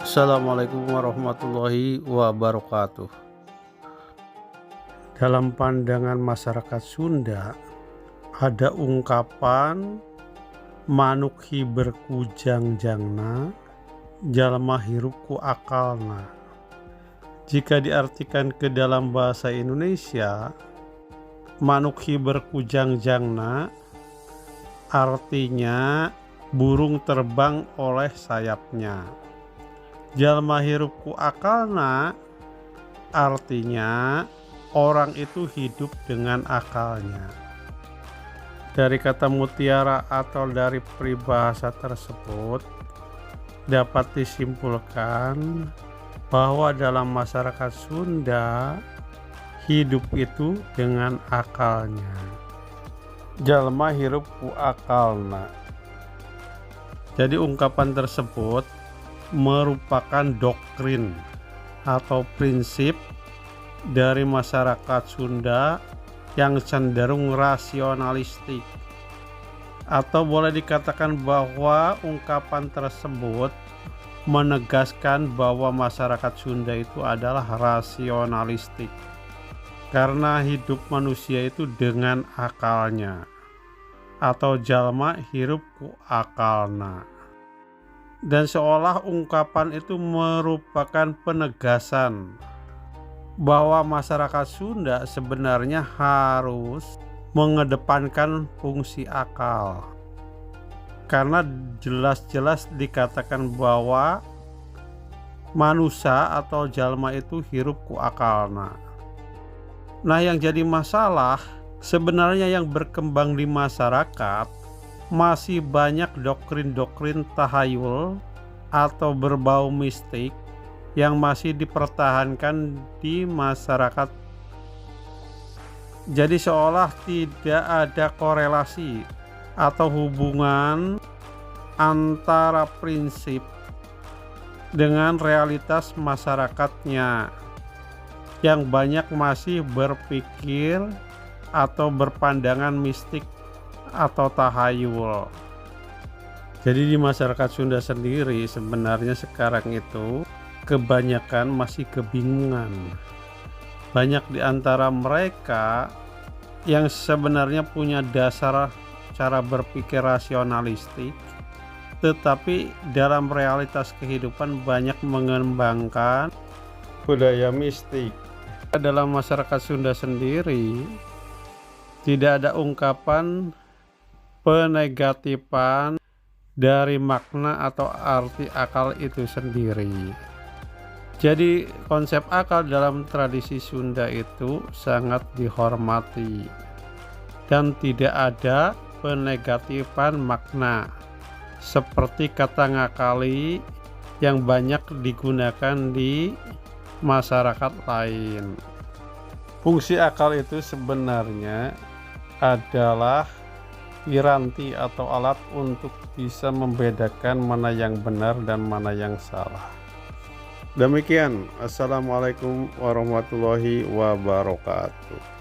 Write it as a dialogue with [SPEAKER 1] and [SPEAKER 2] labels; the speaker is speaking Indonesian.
[SPEAKER 1] Assalamualaikum warahmatullahi wabarakatuh. Dalam pandangan masyarakat Sunda, ada ungkapan manuk hiber kujangjangna, jalma hirup ku akalna. Jika diartikan ke dalam bahasa Indonesia, manuk hiber kujangjangna artinya burung terbang oleh sayapnya. Jalma hirup ku akalna artinya orang itu hidup dengan akalnya. Dari kata mutiara atau dari peribahasa tersebut dapat disimpulkan bahwa dalam masyarakat Sunda hidup itu dengan akalnya. Jalma hirup ku akalna. Jadi ungkapan tersebut merupakan doktrin atau prinsip dari masyarakat Sunda yang cenderung rasionalistik, atau boleh dikatakan bahwa ungkapan tersebut menegaskan bahwa masyarakat Sunda itu adalah rasionalistik karena hidup manusia itu dengan akalnya, atau jalma hirup ku akalna. Dan seolah ungkapan itu merupakan penegasan bahwa masyarakat Sunda sebenarnya harus mengedepankan fungsi akal, karena jelas-jelas dikatakan bahwa manusia atau jalma itu hirup ku akalna. Nah, yang jadi masalah sebenarnya yang berkembang di masyarakat masih banyak doktrin-doktrin tahayul atau berbau mistik yang masih dipertahankan di masyarakat. Jadi seolah tidak ada korelasi atau hubungan antara prinsip dengan realitas masyarakatnya yang banyak masih berpikir atau berpandangan mistik atau tahayul. Jadi di masyarakat Sunda sendiri sebenarnya sekarang itu kebanyakan masih kebingungan. Banyak di antara mereka yang sebenarnya punya dasar cara berpikir rasionalistik, tetapi dalam realitas kehidupan banyak mengembangkan budaya mistik. Dalam masyarakat Sunda sendiri tidak ada ungkapan penegatifan dari makna atau arti akal itu sendiri. Jadi konsep akal dalam tradisi Sunda itu sangat dihormati dan tidak ada penegatifan makna seperti kata ngakali yang banyak digunakan di masyarakat lain. Fungsi akal itu sebenarnya adalah piranti atau alat untuk bisa membedakan mana yang benar dan mana yang salah. Demikian, assalamualaikum warahmatullahi wabarakatuh.